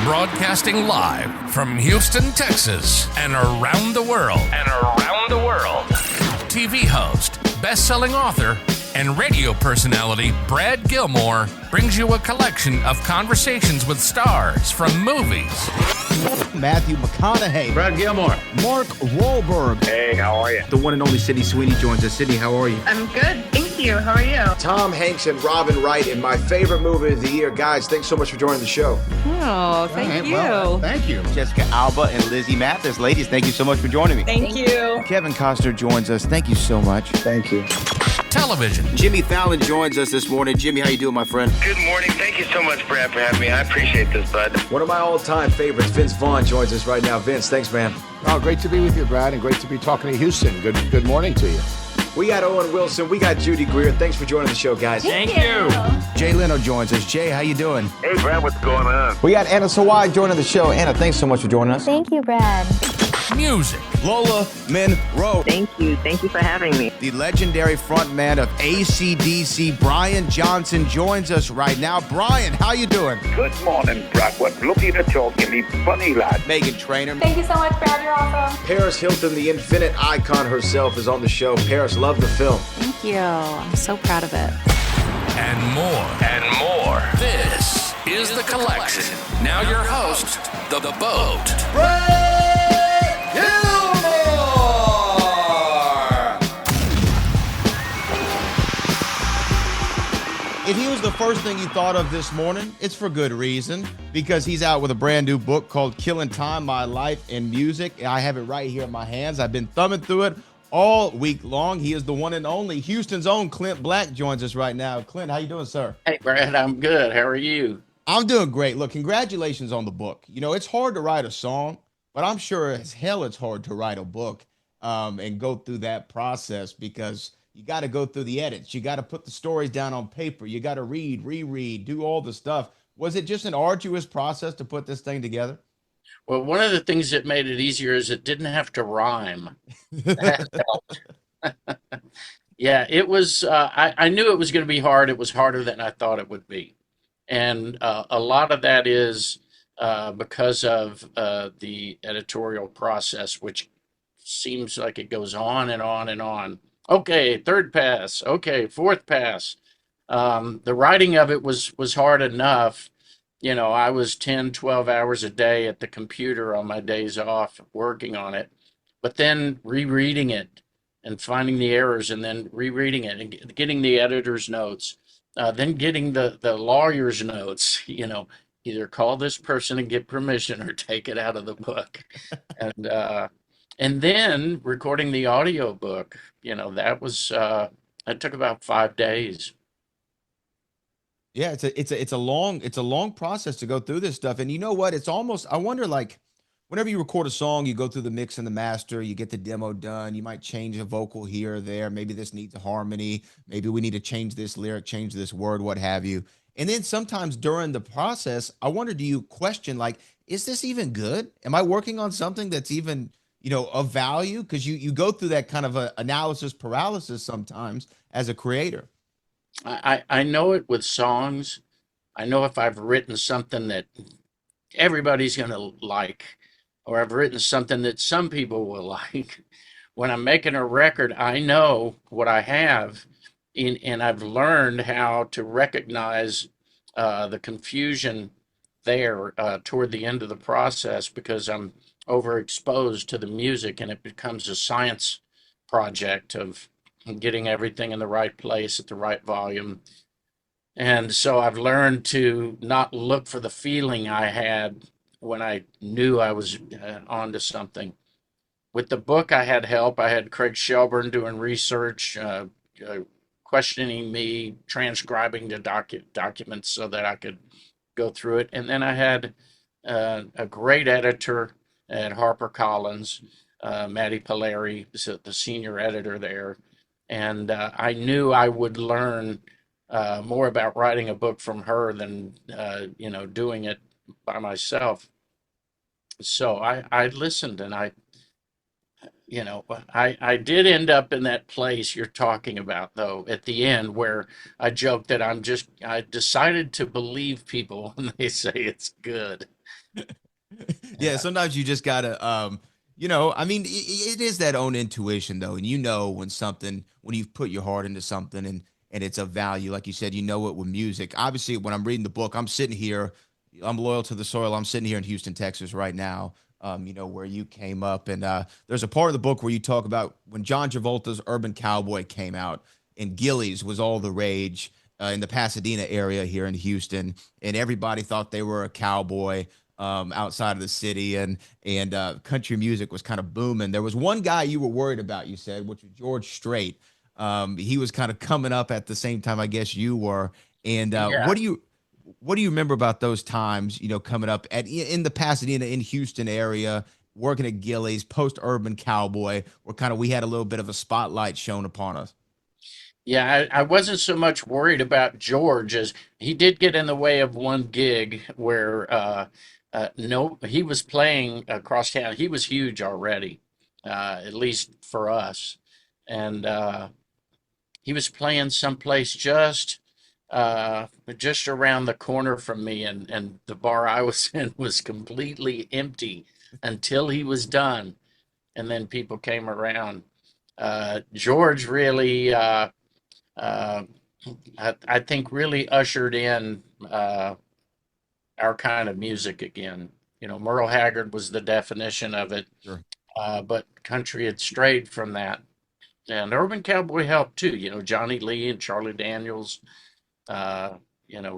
Broadcasting live from Houston, Texas, and around the world. TV host, best-selling author, and radio personality Brad Gilmore brings you a collection of conversations with stars from movies. Matthew McConaughey. Brad Gilmore. Mark Wahlberg. Hey, how are you? The one and only Sydney Sweeney joins us. Sydney, how are you? I'm good, thank you. How are you? Tom Hanks and Robin Wright in my favorite movie of the year. Guys, thanks so much for joining the show. Oh, thank you. Well, thank you. Jessica Alba and Lizzie Mathis. Ladies, thank you so much for joining me. Thank you. Kevin Costner joins us. Thank you so much. Thank you. Television. Jimmy Fallon joins us this morning. Jimmy, how you doing, my friend? Good morning. Thank you so much, Brad, for having me. I appreciate this, bud. One of my all-time favorites, Vince Vaughn, joins us right now. Vince, thanks, man. Oh, great to be with you, Brad, and great to be talking to Houston. Good morning to you. We got Owen Wilson. We got Judy Greer. Thanks for joining the show, guys. Thank you. Jay Leno joins us. Jay, how you doing? Hey, Brad, what's going on? We got Anna Sawai joining the show. Anna, thanks so much for joining us. Thank you, Brad. Music. Lola Monroe. Thank you. Thank you for having me. The legendary frontman of AC/DC, Brian Johnson, joins us right now. Brian, how you doing? Good morning, Brad. What looking to talking me funny, lad. Megan Trainor. Thank you so much, Brad. You're awesome. Paris Hilton, the infinite icon herself, is on the show. Paris, love the film. Thank you. I'm so proud of it. And more. This is The Collection. Now your host, The Boat. Brad Gilmore! If he was the first thing you thought of this morning, it's for good reason, because he's out with a brand new book called Killin Time, My Life in Music. I have it right here in my hands. I've been thumbing through it all week long. He is the one and only Houston's own Clint Black joins us right now. Clint, how you doing, sir? Hey, Brad, I'm good. How are you? I'm doing great. Look, congratulations on the book. You know, it's hard to write a song, but I'm sure as hell it's hard to write a book and go through that process, because you got to go through the edits. You got to put the stories down on paper. You got to read, reread, do all the stuff. Was it just an arduous process to put this thing together? Well, one of the things that made it easier is it didn't have to rhyme. That helped. Yeah, it was, I knew it was going to be hard. It was harder than I thought it would be. And a lot of that is because of the editorial process, which seems like it goes on and on and on. Okay, third pass. Okay, fourth pass. The writing of it was hard enough. You know, I was 10, 12 hours a day at the computer on my days off working on it, but then rereading it and finding the errors and then rereading it and getting the editor's notes, then getting the lawyer's notes, you know, either call this person and get permission or take it out of the book. And then recording the audio book, you know, that took about 5 days. Yeah, it's a long process to go through this stuff. And you know what? It's almost, I wonder, like, whenever you record a song, you go through the mix and the master, you get the demo done, you might change a vocal here or there. Maybe this needs a harmony. Maybe we need to change this lyric, change this word, what have you. And then sometimes during the process, I wonder, do you question, like, is this even good? Am I working on something that's even, you know, of value? Because you go through that kind of a analysis paralysis sometimes as a creator. I know it with songs. I know if I've written something that everybody's going to like, or I've written something that some people will like. When I'm making a record, I know what I have, and I've learned how to recognize the confusion there toward the end of the process, because I'm overexposed to the music, and it becomes a science project of getting everything in the right place at the right volume. And so I've learned to not look for the feeling I had when I knew I was onto something. With the book, I had help. I had Craig Shelburne doing research, questioning me, transcribing the documents so that I could go through it. And then I had a great editor at HarperCollins, Maddie Polari, the senior editor there. And I knew I would learn more about writing a book from her than, doing it by myself. So I listened, and I I did end up in that place you're talking about, though, at the end where I joked that I decided to believe people when they say it's good. Yeah, sometimes you just gotta, I mean, it is that own intuition though, and when you've put your heart into something and it's of value, like you said, it with music. Obviously, when I'm reading the book, I'm sitting here, I'm loyal to the soil. I'm sitting here in Houston, Texas, right now. Where you came up, and there's a part of the book where you talk about when John Travolta's Urban Cowboy came out, and Gillies was all the rage in the Pasadena area here in Houston, and everybody thought they were a cowboy outside of the city, and country music was kind of booming. There was one guy you were worried about, you said, which was George Strait. He was kind of coming up at the same time, I guess you were. And Yeah. what do you remember about those times? Coming up in the Pasadena, in Houston area, working at Gillies, post Urban Cowboy, where we had a little bit of a spotlight shown upon us. Yeah, I wasn't so much worried about George as he did get in the way of one gig where no, he was playing across town. He was huge already, at least for us, and he was playing someplace just around the corner from me, and the bar I was in was completely empty until he was done, and then people came around. George really. I think really ushered in our kind of music again. Merle Haggard was the definition of it, Sure. But country had strayed from that. And Urban Cowboy helped too. Johnny Lee and Charlie Daniels.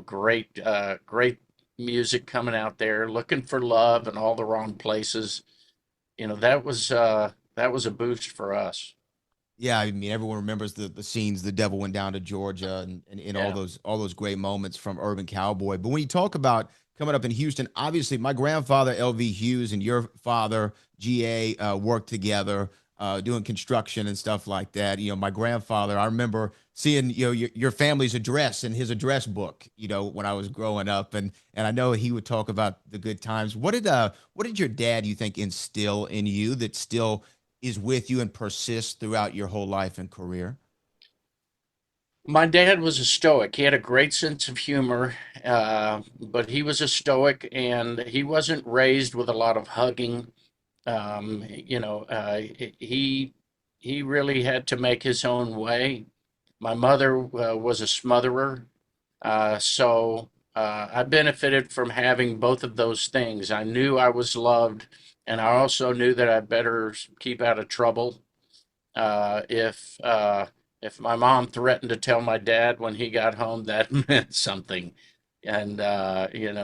Great music coming out there, looking for love in all the wrong places. That was a boost for us. Yeah, I mean, everyone remembers the scenes. The devil went down to Georgia, and Yeah. all those great moments from Urban Cowboy. But when you talk about coming up in Houston, obviously my grandfather L.V. Hughes and your father G.A. Worked together, doing construction and stuff like that. My grandfather, I remember seeing your family's address in his address book. When I was growing up, and I know he would talk about the good times. What did your dad, you think, instill in you that still is with you and persists throughout your whole life and career? My dad was a stoic. He had a great sense of humor, but he was a stoic, and he wasn't raised with a lot of hugging. He really had to make his own way. My mother was a smotherer, so I benefited from having both of those things. I knew I was loved, and I also knew that I better keep out of trouble. If my mom threatened to tell my dad when he got home, that meant something. And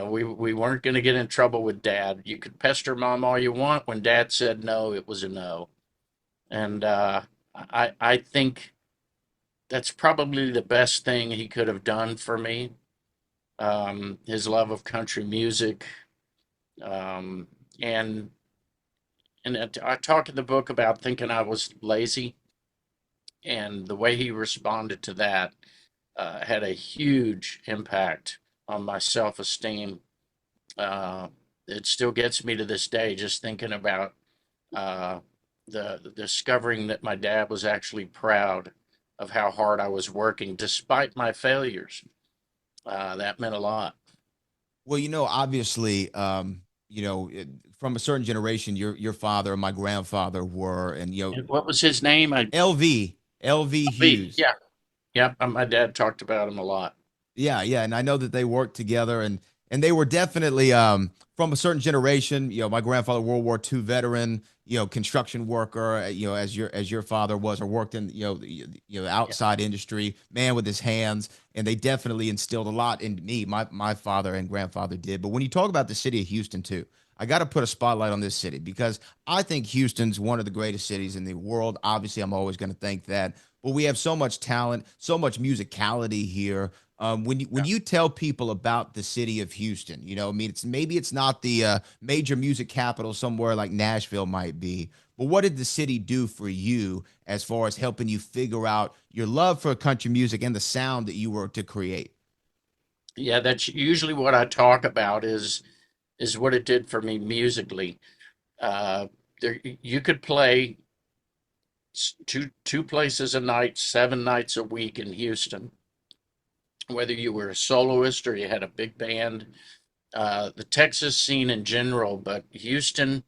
we weren't going to get in trouble with dad. You could pester mom all you want. When dad said no, it was a no. And I think that's probably the best thing he could have done for me. His love of country music, and I talk in the book about thinking I was lazy, and the way he responded to that had a huge impact on my self-esteem. It still gets me to this day just thinking about the discovering that my dad was actually proud of how hard I was working despite my failures. That meant a lot. Well, obviously, from a certain generation, your father and my grandfather were, and And what was his name? LV Hughes. Yeah. Yep. My dad talked about him a lot. Yeah, and I know that they worked together, and they were definitely from a certain generation. My grandfather, World War II veteran, construction worker. As your father was, or worked in the outside industry, man with his hands, and they definitely instilled a lot in me. My father and grandfather did. But when you talk about the city of Houston too, I got to put a spotlight on this city because I think Houston's one of the greatest cities in the world. Obviously, I'm always going to think that. But we have so much talent, so much musicality here. When you tell people about the city of Houston, I mean, it's not the major music capital somewhere like Nashville might be, but what did the city do for you as far as helping you figure out your love for country music and the sound that you were to create? Yeah, that's usually what I talk about is what it did for me musically. You could play two places a night, 7 nights a week in Houston. Whether you were a soloist or you had a big band, the Texas scene in general, but Houston,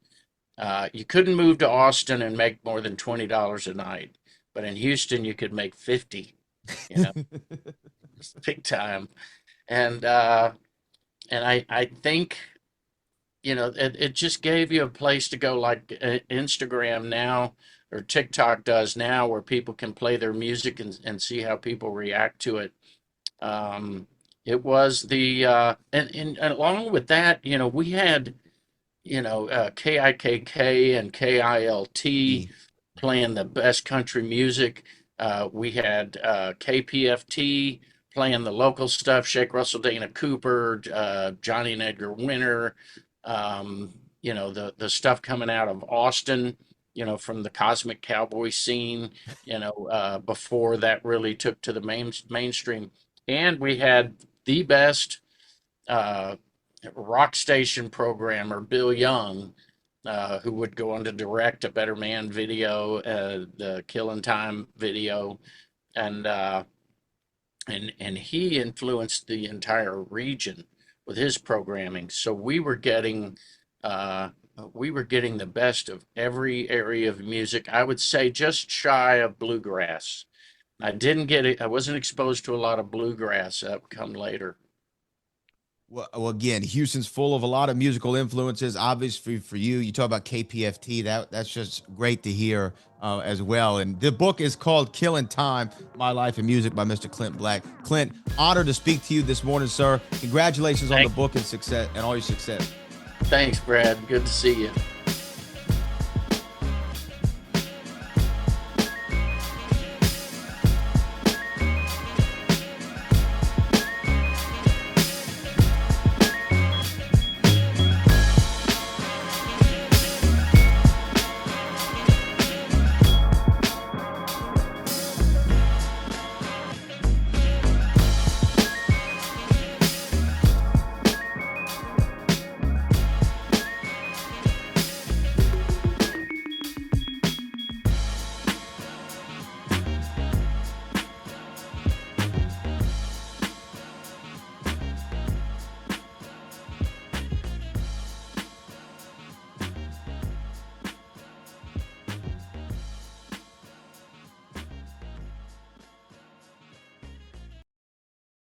you couldn't move to Austin and make more than $20 a night, but in Houston you could make 50. You know, it's big time, and I think, you know, it just gave you a place to go, like Instagram now or TikTok does now, where people can play their music and see how people react to it. It was the and along with that, you know, we had, you know, KIKK and KILT playing the best country music. We had KPFT playing the local stuff, Shake Russell, Dana Cooper, Johnny and Edgar Winter, you know, the stuff coming out of Austin, you know, from the Cosmic Cowboy scene, you know, before that really took to the mainstream. And we had the best rock station programmer, Bill Young, who would go on to direct a Better Man video, the Killin Time video, and he influenced the entire region with his programming. So we were getting the best of every area of music. I would say just shy of bluegrass. I didn't get it. I wasn't exposed to a lot of bluegrass come later. Well, again, Houston's full of a lot of musical influences. Obviously, for you, you talk about KPFT. That's just great to hear as well. And the book is called Killin Time: My Life in Music by Mr. Clint Black. Clint, honored to speak to you this morning, sir. Congratulations on the book and success and all your success. Thanks, Brad. Good to see you.